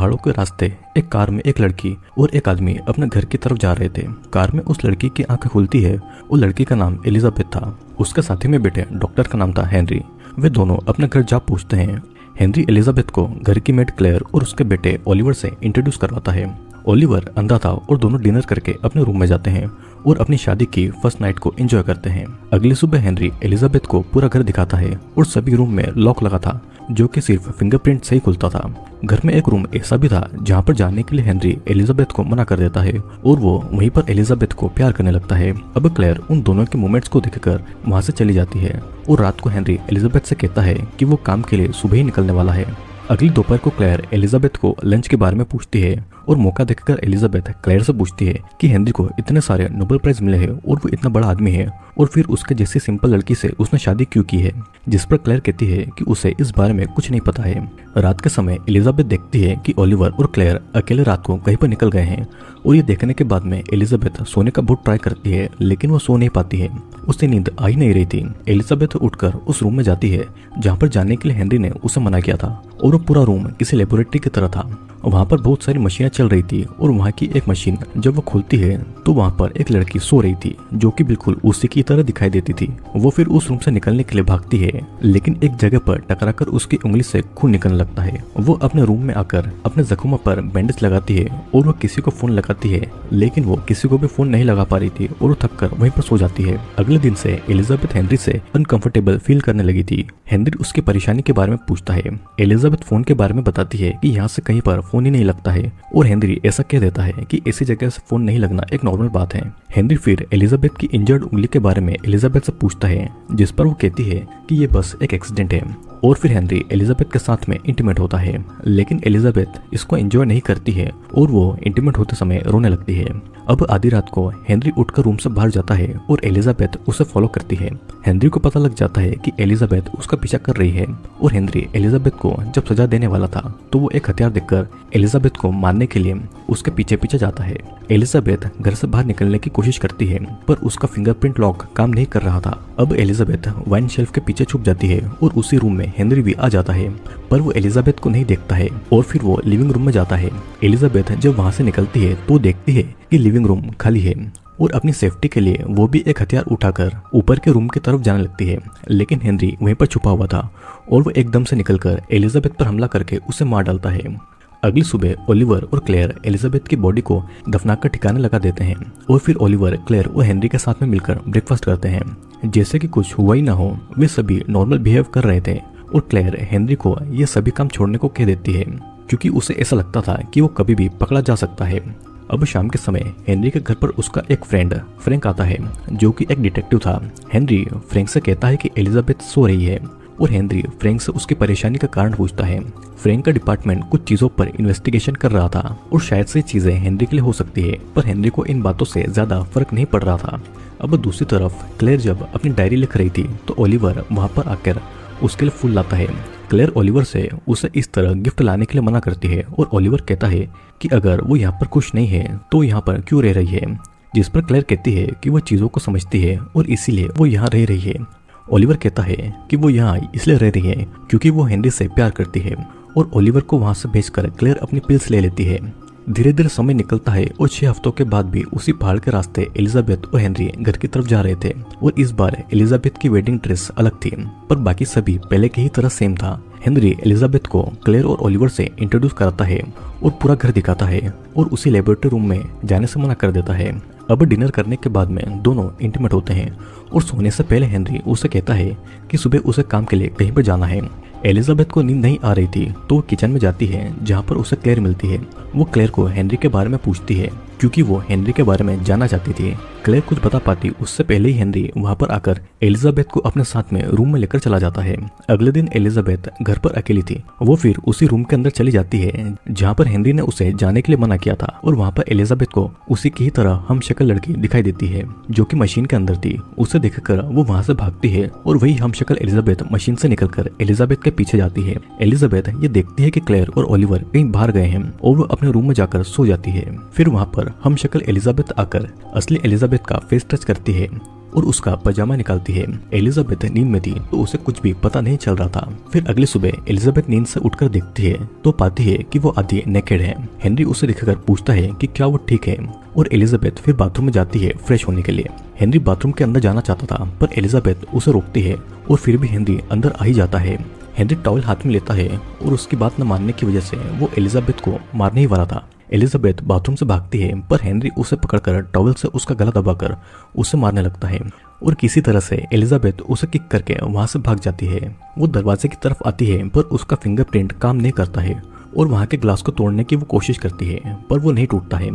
पहाड़ों के रास्ते एक कार में एक लड़की और एक आदमी अपने घर की तरफ जा रहे थे। कार में उस लड़की की आंखें खुलती है। वो लड़की का नाम एलिजाबेथ था। उसके साथी में बैठे डॉक्टर का नाम था हेनरी। वे दोनों अपने घर जा पहुंचते हैं। हेनरी एलिजाबेथ को घर की मेड क्लेयर और उसके बेटे ओलिवर से इंट्रोड्यूस करवाता है। ओलिवर अंधा था और दोनों डिनर करके अपने रूम में जाते हैं और अपनी शादी की फर्स्ट नाइट को एंजॉय करते हैं। अगली सुबह हेनरी एलिजाबेथ को पूरा घर दिखाता है और सभी रूम में लॉक लगा था जो कि सिर्फ फिंगरप्रिंट से ही खुलता था। घर में एक रूम ऐसा भी था जहाँ पर जाने के लिए हेनरी एलिजाबेथ को मना कर देता है और वो वहीं पर एलिजाबेथ को प्यार करने लगता है। अब क्लेयर उन दोनों के मोमेंट्स को देखकर वहाँ से चली जाती है और रात को हेनरी एलिजाबेथ से कहता है कि वो काम के लिए सुबह ही निकलने वाला है। अगली दोपहर को क्लेयर एलिजाबेथ को लंच के बारे में पूछती है और मौका देखकर एलिजाबेथ क्लेयर से पूछती है कि हेनरी को इतने सारे नोबेल प्राइज मिले हैं और वो इतना बड़ा आदमी है और फिर उसके जैसी सिंपल लड़की से उसने शादी क्यों की है, जिस पर क्लेयर कहती है कि उसे इस बारे में कुछ नहीं पता है। रात के समय एलिजाबेथ देखती है कि ओलिवर और क्लेयर अकेले रात को कहीं पर निकल गए हैं और ये देखने के बाद में एलिजाबेथ सोने का बहुत ट्राई करती है लेकिन वो सो नहीं पाती है। उसे नींद आ ही नहीं रही थी। एलिजाबेथ उठकर उस रूम में जाती है जहाँ पर जाने के लिए हेनरी ने उसे मना किया था और वो पूरा रूम किसी लेबोरेटरी की तरह था। वहाँ पर बहुत सारी मशीनें चल रही थी और वहाँ की एक मशीन जब वो खुलती है तो वहाँ पर एक लड़की सो रही थी जो कि बिल्कुल उसी की तरह दिखाई देती थी। वो फिर उस रूम से निकलने के लिए भागती है लेकिन एक जगह पर टकराकर उसकी उंगली से खून निकलने लगता है। वो अपने रूम में आकर अपने जख्मों पर बैंडेज लगाती है और वो किसी को फोन लगाती है लेकिन वो किसी को भी फोन नहीं लगा पा रही थी और वो थककर वहीं पर सो जाती है। अगले दिन से एलिजाबेथ हेनरी से अनकंफर्टेबल फील करने लगी थी। हेनरी उसकी परेशानी के बारे में पूछता है। एलिजाबेथ फोन के बारे में बताती है कि यहाँ से कहीं पर फोन ही नहीं लगता है और हेनरी ऐसा कह देता है कि ऐसी जगह से फोन नहीं लगना एक नॉर्मल बात है। हेनरी फिर एलिजाबेथ की इंजर्ड उंगली के बारे में एलिजाबेथ से पूछता है जिस पर वो कहती है कि ये बस एक एक्सीडेंट है और फिर हेनरी एलिजाबेथ के साथ में इंटीमेट होता है लेकिन एलिजाबेथ इसको एंजॉय नहीं करती है और वो इंटीमेट होते समय रोने लगती है। अब आधी रात को हेनरी उठकर रूम से बाहर जाता है और एलिजाबेथ उसे फॉलो करती है। हेनरी को पता लग जाता है कि एलिजाबेथ उसका पीछा कर रही है और हेनरी एलिजाबेथ को जब सजा देने वाला था तो वो एक हथियार देखकर एलिजाबेथ को मारने के लिए उसके पीछे पीछे जाता है। एलिजाबेथ घर से बाहर निकलने की कोशिश करती है पर उसका फिंगरप्रिंट लॉक काम नहीं कर रहा था। अब एलिजाबेथ वाइन शेल्फ के पीछे छुप जाती है और उसी रूम में हेनरी भी आ जाता है पर वो एलिजाबेथ को नहीं देखता है और फिर वो लिविंग रूम में जाता है। एलिजाबेथ जब वहां से निकलती है तो देखती है कि लिविंग रूम खाली है और अपनी सेफ्टी के लिए वो भी एक हथियार उठाकर ऊपर के रूम की तरफ जाने लगती है लेकिन हेनरी वहीं पर छुपा हुआ था और वो एकदम से निकलकर एलिजाबेथ पर हमला करके उसे मार डालता है। अगली सुबह ओलिवर और क्लेयर एलिजाबेथ की बॉडी को दफनाकर ठिकाने लगा देते हैं और फिर ओलिवर, क्लेयर और हेनरी के साथ में मिलकर ब्रेकफास्ट करते हैं। जैसे कि कुछ हुआ ही ना हो, वे सभी नॉर्मल बिहेव कर रहे थे और क्लेयर हेनरी को ये सभी काम छोड़ने को कह देती है क्योंकि उसे ऐसा लगता था कि वो कभी भी पकड़ा जा सकता है। अब शाम के समय हेनरी के घर पर उसका एक फ्रेंड फ्रैंक आता है जो कि एक डिटेक्टिव था। हेनरी फ्रैंक से कहता है कि एलिजाबेथ सो रही है और हेनरी फ्रैंक से उसकी परेशानी का कारण पूछता है। फ्रैंक का डिपार्टमेंट कुछ चीजों पर इन्वेस्टिगेशन कर रहा था और शायद से चीजें हेनरी के लिए हो सकती है पर हेनरी को इन बातों से ज्यादा फर्क नहीं पड़ रहा था। अब दूसरी तरफ क्लेयर जब अपनी डायरी लिख रही थी तो ओलिवर वहां पर आकर उसके लिए फूल लाता है। क्लेयर ओलिवर से उसे इस तरह गिफ्ट लाने के लिए मना करती है और ओलिवर कहता है कि अगर वो यहाँ पर खुश नहीं है तो यहाँ पर क्यों रह रही है, जिस पर क्लेयर कहती है कि वो चीजों को समझती है और इसीलिए वो यहाँ रह रही है। ओलिवर कहता है कि वो यहाँ इसलिए रह रही है क्योंकि वो हेनरी से प्यार करती है और ओलिवर को वहां से भेजकर क्लेयर अपनी पिल्स ले लेती है। धीरे धीरे समय निकलता है और 6 हफ्तों के बाद भी उसी पहाड़ के रास्ते एलिजाबेथ और हेनरी घर की तरफ जा रहे थे और इस बार एलिजाबेथ की वेडिंग ड्रेस अलग थी पर बाकी सभी पहले की ही तरह सेम था। हेनरी एलिजाबेथ को क्लेयर और ओलिवर से इंट्रोड्यूस कराता है और पूरा घर दिखाता है और उसी लेबोरेटरी रूम में जाने से मना कर देता है। अब डिनर करने के बाद में दोनों इंटीमेट होते हैं और सोने से पहले हेनरी उसे कहता है कि सुबह उसे काम के लिए कहीं पर जाना है। एलिजाबेथ को नींद नहीं आ रही थी तो वो किचन में जाती है जहाँ पर उसे क्लेयर मिलती है। वो क्लेयर को हेनरी के बारे में पूछती है क्योंकि वो हेनरी के बारे में जानना चाहती थी। क्लेयर कुछ बता पाती उससे पहले ही हेनरी वहाँ पर आकर एलिजाबेथ को अपने साथ में रूम में लेकर चला जाता है। अगले दिन एलिजाबेथ घर पर अकेली थी। वो फिर उसी रूम के अंदर चली जाती है जहाँ पर हेनरी ने उसे जाने के लिए मना किया था और वहाँ पर एलिजाबेथ को उसी की ही तरह हमशक्ल लड़की दिखाई देती है जो कि मशीन के अंदर थी। उसे देखकर वो वहाँ से भागती है और वही हमशक्ल एलिजाबेथ मशीन से निकलकर एलिजाबेथ के पीछे जाती है। एलिजाबेथ ये देखती है कि क्लेयर और ओलिवर कहीं बाहर गए हैं और वो अपने रूम में जाकर सो जाती है। फिर वहाँ पर हमशक्ल एलिजाबेथ आकर असली एलिजाबेथ का फेस टच करती है और उसका पजामा निकालती है। एलिजाबेथ नींद में थी तो उसे कुछ भी पता नहीं चल रहा था। फिर अगली सुबह एलिजाबेथ नींद से उठकर देखती है तो पाती है कि वो आधी नेकेड है। हेनरी उसे देखकर पूछता है कि क्या वो ठीक है और एलिजाबेथ फिर बाथरूम में जाती है फ्रेश होने के लिए। हेनरी बाथरूम के अंदर जाना चाहता था पर एलिजाबेथ उसे रोकती है और फिर भी हेनरी अंदर आ ही जाता है। हेनरी टॉवल हाथ में लेता है और उसकी बात न मानने की वजह से वो एलिजाबेथ को मारने ही वाला था। एलिजाबेथ बाथरूम से भागती है पर हेनरी उसे पकड़कर टॉवल से उसका गला दबाकर उसे मारने लगता है और किसी तरह से एलिजाबेथ उसे किक करके वहां से भाग जाती है। वो दरवाजे की तरफ आती है पर उसका फिंगरप्रिंट काम नहीं करता है और वहां के ग्लास को तोड़ने की वो कोशिश करती है पर वो नहीं टूटता है।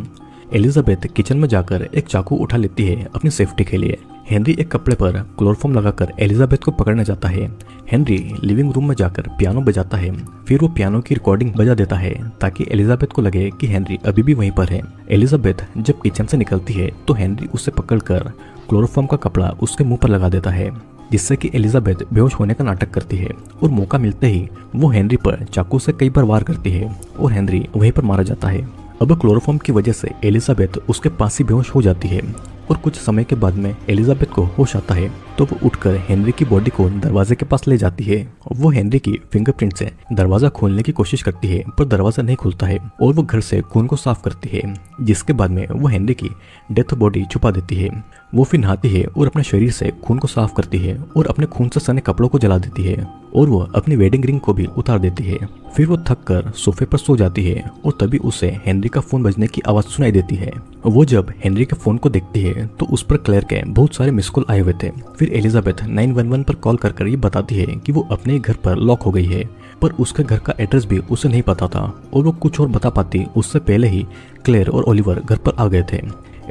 एलिजाबेथ किचन में जाकर एक चाकू उठा लेती है अपनी सेफ्टी के लिए। हेनरी एक कपड़े पर क्लोरोफॉर्म लगाकर एलिजाबेथ को पकड़ने जाता है। हेनरी लिविंग रूम में जाकर पियानो बजाता है। फिर वो पियानो की रिकॉर्डिंग बजा देता है ताकि एलिजाबेथ को लगे कि हेनरी अभी भी वहीं पर है। एलिजाबेथ जब किचन से निकलती है तो हेनरी उसे पकड़कर क्लोरोफॉर्म का कपड़ा उसके मुंह पर लगा देता है जिससे कि एलिजाबेथ बेहोश होने का नाटक करती है और मौका मिलते ही वो हेनरी पर चाकू से कई बार वार करती है और हेनरी वहीं पर मारा जाता है। अब क्लोरोफॉर्म की वजह से एलिजाबेथ उसके पास ही बेहोश हो जाती है और कुछ समय के बाद में एलिजाबेथ को होश आता है तो वो उठकर हेनरी की बॉडी को दरवाजे के पास ले जाती है। वो हेनरी की फिंगरप्रिंट से दरवाजा खोलने की कोशिश करती है पर दरवाजा नहीं खुलता है और वो घर से खून को साफ करती है जिसके बाद में वो हेनरी की डेथ बॉडी छुपा देती है। वो फिर नहाती है और अपने शरीर से खून को साफ करती है और अपने खून से सने कपड़ों को जला देती है और वो अपनी वेडिंग रिंग को भी उतार देती है। फिर वो थक कर सोफे पर सो जाती है और तभी उसे हेनरी का फोन बजने की आवाज सुनाई देती है। वो जब हेनरी के फोन को देखती है तो उस पर क्लेयर के बहुत सारे मिस कॉल आए हुए थे। फिर एलिजाबेथ 911 पर कॉल कर ये बताती है कि वो अपने घर पर लॉक हो गई है पर उसके घर का एड्रेस भी उसे नहीं पता था और वो कुछ और बता पाती उससे पहले ही क्लेयर और ओलिवर घर पर आ गए थे।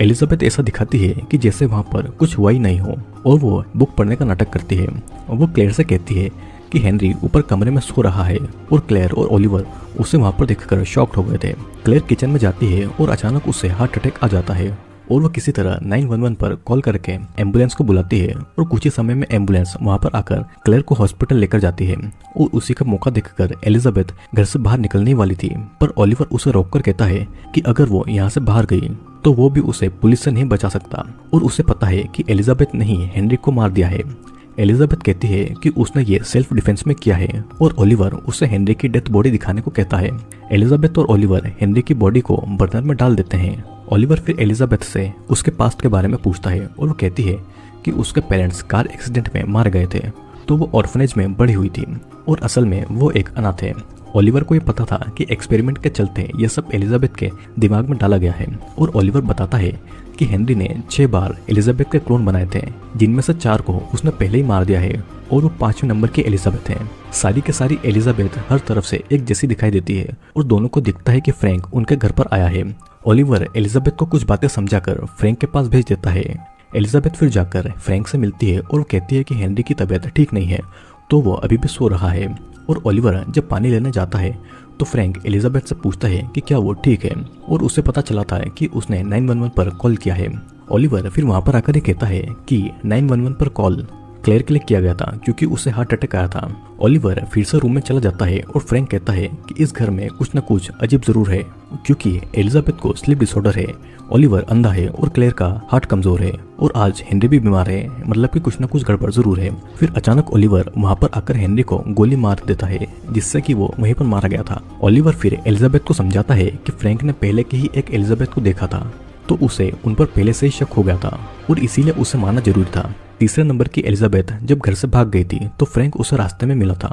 एलिजाबेथ ऐसा दिखाती है कि जैसे वहां पर कुछ हुआ ही नहीं हो और वो बुक पढ़ने का नाटक करती है। वो क्लेयर से कहती है कि हेनरी ऊपर कमरे में सो रहा है और क्लेयर और ओलिवर उसे वहां पर देखकर शॉक्ड हो गए थे। क्लेयर किचन में जाती है और अचानक उसे हार्ट अटैक आ जाता है और वो किसी तरह 911 पर कॉल करके एम्बुलेंस को बुलाती है और कुछ ही समय में एम्बुलेंस वहां पर आकर क्लेयर को हॉस्पिटल लेकर जाती है और उसी का मौका देखकर एलिजाबेथ घर से बाहर निकलने वाली थी पर ओलिवर उसे रोककर कहता है कि अगर वो यहाँ से बाहर गई तो वो भी उसे पुलिस से नहीं बचा सकता और उसे पता है कि एलिजाबेथ ने ही हेनरी को मार दिया है। एलिजाबेथ कहती है कि उसने ये सेल्फ डिफेंस में किया है और ओलिवर उसे हेनरी की डेथ बॉडी दिखाने को कहता है। एलिजाबेथ और ओलिवर हेनरी की बॉडी को बर्नर में डाल देते हैं। ओलिवर फिर एलिजाबेथ से उसके पास्ट के बारे में पूछता है और वो कहती है कि उसके पेरेंट्स कार एक्सीडेंट में मार गए थे तो वो ऑर्फनेज में बड़ी हुई थी और असल में वो एक अनाथ है। ओलिवर को ये पता था कि एक्सपेरिमेंट के चलते ये सब एलिजाबेथ के दिमाग में डाला गया है और ओलिवर बताता है कि हेनरी ने 6 बार एलिजाबेथ के क्लोन बनाए थे जिनमें से 4 को उसने पहले ही मार दिया है और वो 5वें नंबर की एलिजाबेथ है। सारी के सारी एलिजाबेथ हर तरफ से एक जैसी दिखाई देती है और दोनों को दिखता है कि फ्रैंक उनके घर पर आया है। ओलिवर एलिजाबेथ को कुछ बातें समझाकर फ्रैंक के पास भेज देता है। एलिजाबेथ फिर जाकर फ्रैंक से मिलती है और वो कहती है कि हेनरी की तबीयत ठीक नहीं है तो वो अभी भी सो रहा है और ओलिवर जब पानी लेने जाता है तो फ्रैंक एलिजाबेथ से पूछता है कि क्या वो ठीक है और उसे पता चला था कि उसने 911 पर कॉल किया है। ओलिवर फिर वहां पर आकर कहता है कि 911 पर कॉल क्लेयर के लिए किया गया था क्योंकि उसे हार्ट अटैक आया था। ओलिवर फिर से रूम में चला जाता है और फ्रैंक कहता है कि इस घर में कुछ न कुछ अजीब जरूर है क्योंकि एलिजाबेथ को स्लीप डिसऑर्डर है, ओलिवर अंधा है और क्लेयर का हार्ट कमजोर है और आज हेनरी भी बीमार है, मतलब कि कुछ न कुछ गड़बड़ जरूर है। फिर अचानक ओलिवर वहां पर आकर हेनरी को गोली मार देता है जिससे कि वो वहीं पर मारा गया था। ओलिवर फिर एलिजाबेथ को समझाता है कि फ्रैंक ने पहले की ही एक एलिजाबेथ को देखा था तो उसे उन पर पहले से ही शक हो गया था और इसीलिए उसे मारना जरूरी था। तीसरे नंबर की एलिजाबेथ जब घर से भाग गई थी तो फ्रैंक उसे रास्ते में मिला था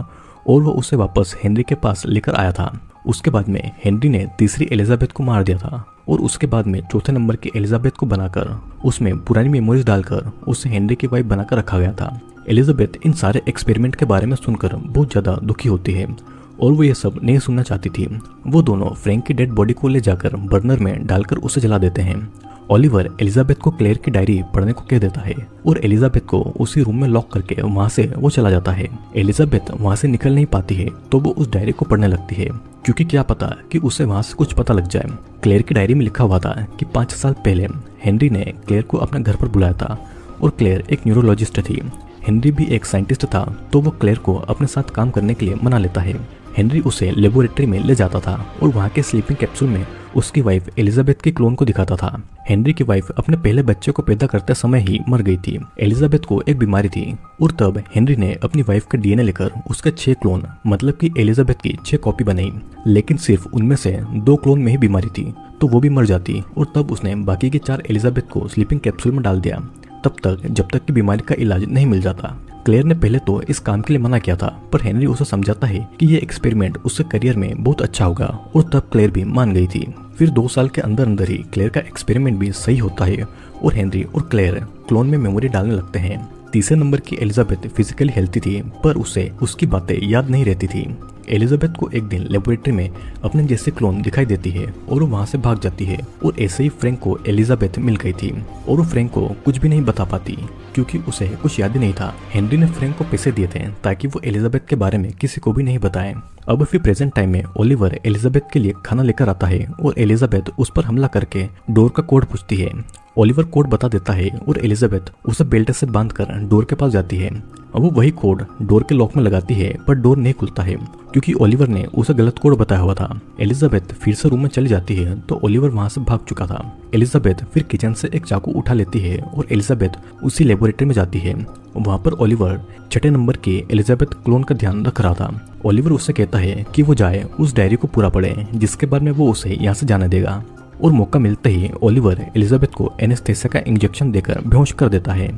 और वो उसे वापस हेनरी के पास लेकर आया था। उसके बाद में हेनरी ने तीसरी एलिजाबेथ को मार दिया था और उसके बाद में चौथे नंबर की एलिजाबेथ को बनाकर उसमें पुरानी मेमोरीज डालकर उसे हेनरी की वाइफ बनाकर रखा गया था। एलिजाबेथ इन सारे एक्सपेरिमेंट के बारे में सुनकर बहुत ज्यादा दुखी होती है और वो ये सब नहीं सुनना चाहती थी। वो दोनों फ्रैंक की डेड बॉडी को ले जाकर बर्नर में डालकर उसे जला देते हैं। ओलिवर एलिजाबेथ को क्लेयर की डायरी पढ़ने को कह देता है और एलिजाबेथ को उसी रूम में लॉक करके वहां से वो चला जाता है। एलिजाबेथ वहां से निकल नहीं पाती है तो वो उस डायरी को पढ़ने लगती है क्योंकि क्या पता कि उसे वहां से कुछ पता लग जाए। क्लेयर की डायरी में लिखा हुआ था कि 5 साल पहले हेनरी ने क्लेयर को अपने घर पर बुलाया था और क्लेयर एक न्यूरोलॉजिस्ट थी। हेनरी भी एक साइंटिस्ट था तो वो क्लेयर को अपने साथ काम करने के लिए मना लेता है। हेनरी उसे लेबोरेटरी में ले जाता था और वहाँ के स्लीपिंग कैप्सूल में उसकी वाइफ एलिजाबेथ के क्लोन को दिखाता था। हेनरी की वाइफ अपने पहले बच्चे को पैदा करते समय ही मर गई थी। एलिजाबेथ को एक बीमारी थी और तब हेनरी ने अपनी वाइफ का डीएनए लेकर उसके 6 क्लोन मतलब कि एलिजाबेथ की 6 कॉपी बनाई, लेकिन सिर्फ उनमें से 2 क्लोन में ही बीमारी थी तो वो भी मर जाती और तब उसने बाकी के 4 एलिजाबेथ को स्लीपिंग कैप्सूल में डाल दिया, तब तक जब तक कि बीमारी का इलाज नहीं मिल जाता। क्लेयर ने पहले तो इस काम के लिए मना किया था, पर हेनरी उसे समझाता है कि ये एक्सपेरिमेंट उसके करियर में बहुत अच्छा होगा और तब क्लेयर भी मान गई थी। फिर 2 साल के अंदर अंदर ही क्लेयर का एक्सपेरिमेंट भी सही होता है और हेनरी और क्लेयर क्लोन में मेमोरी डालने लगते हैं। तीसरे नंबर की एलिजाबेथ फिजिकली हेल्थी थी, पर उसे उसकी बातें याद नहीं रहती थी। एलिजाबेथ को एक दिन लेबोरेटरी में अपने जैसे क्लोन दिखाई देती है और वो वहाँ से भाग जाती है और ऐसे ही फ्रैंक को एलिजाबेथ मिल गई थी और वो फ्रैंक को कुछ भी नहीं बता पाती क्योंकि उसे कुछ याद ही नहीं था। हेनरी ने फ्रैंक को पैसे दिए थे ताकि वो एलिजाबेथ के बारे में किसी को भी नहीं बताए। अब फिर प्रेजेंट टाइम में ओलिवर एलिजाबेथ के लिए खाना लेकर आता है और एलिजाबेथ उस पर हमला करके डोर का कोड पूछती है। ओलिवर कोड बता देता है और एलिजाबेथ उसे बेल्ट से बांधकर डोर के पास जाती है। अब वो वही कोड डोर के लॉक में लगाती है, पर डोर नहीं खुलता है क्योंकि ओलिवर ने उसे गलत कोड बताया हुआ था। एलिजाबेथ फिर से रूम में चली जाती है तो ओलिवर वहां से भाग चुका था। एलिजाबेथ फिर किचन से एक चाकू उठा लेती है और एलिजाबेथ उसी लेबोरेटरी में जाती है। वहां पर ओलिवर 6 नंबर की एलिजाबेथ क्लोन का ध्यान रख रहा था। ओलिवर उससे कहता है कि वो जाए उस डायरी को पूरा पढ़े, जिसके बाद में वो उसे यहाँ से जाने देगा। और मौका मिलते ही ओलिवर एलिजाबेथ को एनेस्थेसिया का इंजेक्शन देकर बेहोश कर देता है।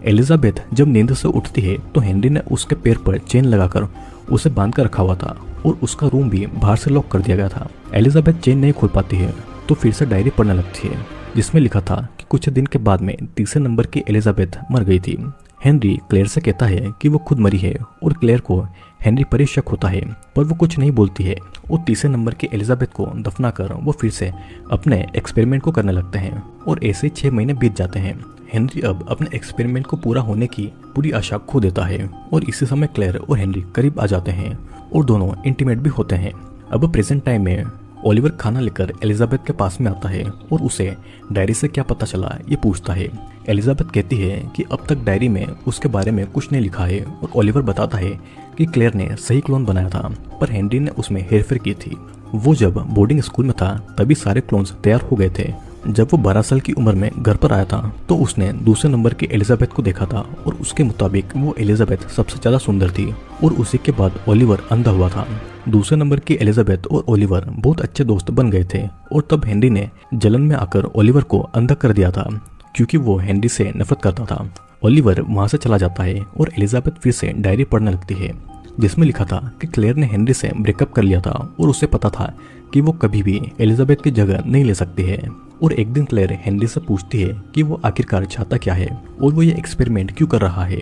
एलिजाबेथ जब नींद से उठती है तो हेनरी ने उसके पैर पर चेन लगाकर उसे बांध कर रखा हुआ था और उसका रूम भी बाहर से लॉक कर दिया गया था। एलिजाबेथ चेन नहीं खोल पाती है तो फिर से डायरी पढ़ने लगती है, जिसमें लिखा था कि कुछ दिन के बाद में तीसरे नंबर की एलिजाबेथ मर गई थी। हेनरी क्लेयर से कहता है कि वो खुद मरी है और क्लेयर को हेनरी पर ही शक होता है, पर वो कुछ नहीं बोलती है और तीसरे नंबर की एलिजाबेथ को दफनाकर वो फिर से अपने एक्सपेरिमेंट को करने लगते हैं और ऐसे ही 6 महीने बीत जाते हैं। हेनरी अब अपने एक्सपेरिमेंट को पूरा होने की पूरी आशा खो देता है और इसी समय क्लेयर और हेनरी करीब आ जाते हैं और दोनों इंटीमेट भी होते हैं। अब प्रेजेंट टाइम में ओलिवर खाना लेकर एलिजाबेथ के पास में आता है और उसे डायरी से क्या पता चला ये पूछता है। एलिजाबेथ कहती है कि अब तक डायरी में उसके बारे में कुछ नहीं लिखा है और ओलिवर बताता है कि क्लेयर ने सही क्लोन बनाया था, पर हेनरी ने उसमें हेरफेर की थी। वो जब बोर्डिंग स्कूल में था तभी सारे क्लोन्स तैयार हो गए थे। जब वो 12 साल की उम्र में घर पर आया था तो उसने दूसरे नंबर की एलिजाबेथ को देखा था और उसके मुताबिक वो एलिजाबेथ सबसे ज्यादा सुंदर थी और उसी के बाद ओलिवर अंधा हुआ था। दूसरे नंबर की एलिजाबेथ और ओलिवर बहुत अच्छे दोस्त बन गए थे और तब हेनरी ने जलन में आकर ओलिवर को अंधा कर दिया था क्योंकि वो हेनरी से नफरत करता था। ओलिवर वहां से चला जाता है और एलिजाबेथ फिर से डायरी पढ़ने लगती है, जिसमें लिखा था कि क्लेयर ने हेनरी से ब्रेकअप कर लिया था और उसे पता था कि वो कभी भी एलिजाबेथ की जगह नहीं ले सकती है। और एक दिन क्लेयर हेनरी से पूछती है कि वो आखिरकार चाहता क्या है और वो ये एक्सपेरिमेंट क्यों कर रहा है,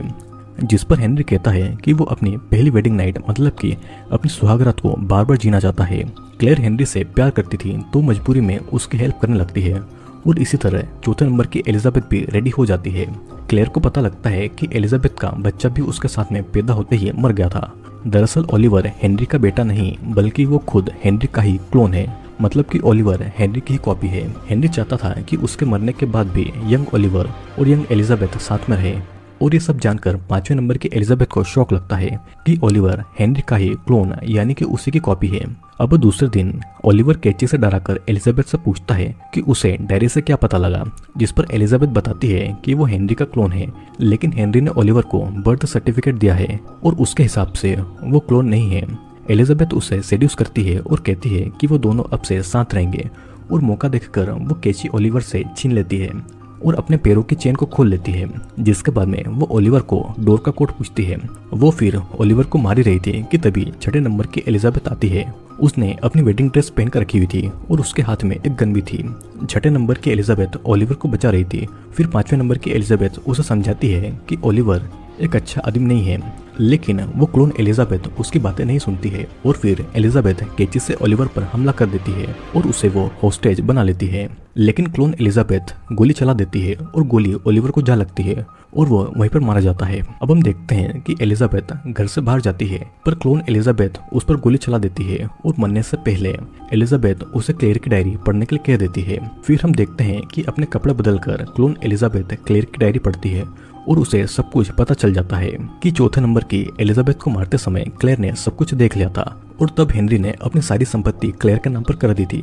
जिस पर हेनरी कहता है कि वो अपनी पहली वेडिंग नाइट मतलब कि अपनी सुहागरात को बार बार जीना चाहता है। क्लेयर हेनरी से प्यार करती थी तो मजबूरी में उसकी हेल्प करने लगती है और इसी तरह चौथे नंबर की एलिजाबेथ भी रेडी हो जाती है। क्लेयर को पता लगता है कि एलिजाबेथ का बच्चा भी उसके साथ में पैदा होते ही मर गया था। दरअसल ओलिवर हेनरी का बेटा नहीं बल्कि वो खुद हेनरी का ही क्लोन है, मतलब कि ओलिवर हेनरी की ही कॉपी है। हेनरी चाहता था कि उसके मरने के बाद भी यंग ओलिवर और यंग एलिजाबेथ साथ में रहे और ये सब जानकर 5वें नंबर की एलिजाबेथ को शौक लगता है कि ओलिवर हेनरी का ही क्लोन यानी कि उसी की कॉपी है। अब दूसरे दिन ओलिवर कैची से डराकर एलिजाबेथ से पूछता है कि उसे डायरी से क्या पता लगा, जिस पर एलिजाबेथ बताती है कि वो हेनरी का क्लोन है, लेकिन हेनरी ने ओलिवर को बर्थ सर्टिफिकेट दिया है और उसके हिसाब से वो क्लोन नहीं है। एलिजाबेथ उसे सेड्यूस करती है और कहती है कि वो दोनों अब से साथ रहेंगे और मौका देखकर वो कैची ओलिवर से छीन लेती है और अपने पैरों की चेन को खोल लेती है, जिसके बाद में वो ओलिवर को डोर का कोड पूछती है। वो फिर ओलिवर को मार ही रही थी कि तभी 6 नंबर की एलिजाबेथ आती है। उसने अपनी वेडिंग ड्रेस पहन कर रखी हुई थी और उसके हाथ में एक गन भी थी। 6 नंबर की एलिजाबेथ ओलिवर को बचा रही थी। फिर 5वें नंबर की एलिजाबेथ उसे समझाती है कि ओलिवर एक अच्छा आदमी नहीं है, लेकिन वो क्लोन एलिजाबेथ उसकी बातें नहीं सुनती है और फिर एलिजाबेथ कैची से ओलिवर पर हमला कर देती है और उसे वो होस्टेज बना लेती है। लेकिन क्लोन एलिजाबेथ गोली चला देती है और गोली ओलिवर को जा लगती है और वो वहीं पर मारा जाता है। अब हम देखते हैं कि एलिजाबेथ घर से बाहर जाती है, पर क्लोन एलिजाबेथ उस पर गोली चला देती है और मरने से पहले एलिजाबेथ उसे क्लेयर की डायरी पढ़ने के लिए कह देती है। फिर हम देखते हैं कि अपने कपड़े बदलकर क्लोन एलिजाबेथ क्लेयर की डायरी पढ़ती है और उसे सब कुछ पता चल जाता है कि 4थे नंबर की एलिजाबेथ को मारते समय क्लेयर ने सब कुछ देख लिया था और तब हेनरी ने अपनी सारी संपत्ति क्लेयर के नाम पर कर दी थी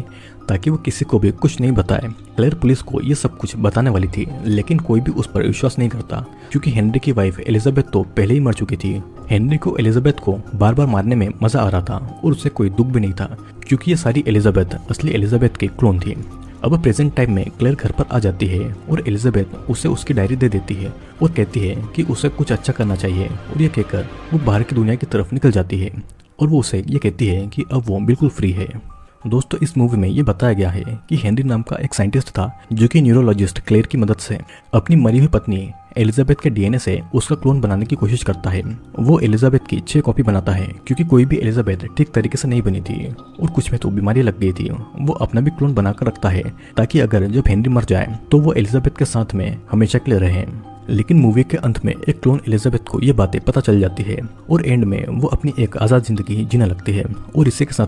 ताकि वो किसी को भी कुछ नहीं बताए। क्लेयर पुलिस को ये सब कुछ बताने वाली थी, लेकिन कोई भी उस पर विश्वास नहीं करता क्योंकि हेनरी की वाइफ एलिजाबेथ तो पहले ही मर चुकी थी। हेनरी को एलिजाबेथ को बार बार मारने में मजा आ रहा था और उसे कोई दुख भी नहीं था क्योंकि ये सारी एलिजाबेथ असली एलिजाबेथ की क्लोन थी। अब प्रेजेंट टाइम में क्लेयर घर पर आ जाती है और एलिजाबेथ उसे उसकी डायरी दे देती है और कहती है कि उसे कुछ अच्छा करना चाहिए, और ये कहकर वो बाहर की दुनिया की तरफ निकल जाती है और वो उसे ये कहती है कि अब वो बिल्कुल फ्री है। दोस्तों, इस मूवी में ये बताया गया है कि हेनरी नाम का एक साइंटिस्ट था जो कि न्यूरोलॉजिस्ट क्लेयर की मदद से अपनी मरी हुई पत्नी एलिजाबेथ के डीएनए से उसका क्लोन बनाने की कोशिश करता है। वो एलिजाबेथ की 6 कॉपी बनाता है क्योंकि कोई भी एलिजाबेथ ठीक तरीके से नहीं बनी थी और कुछ में तो बीमारी लग गई थी। वो अपना भी क्लोन बनाकर रखता है ताकि अगर जब हेनरी मर जाए तो वो एलिजाबेथ के साथ में हमेशा के लिए रहे। लेकिन मूवी के अंत में एक क्लोन एलिजाबेथ को ये बातें पता चल जाती है और एंड में वो अपनी एक आज़ाद जिंदगी जीने लगती है। और इसी के साथ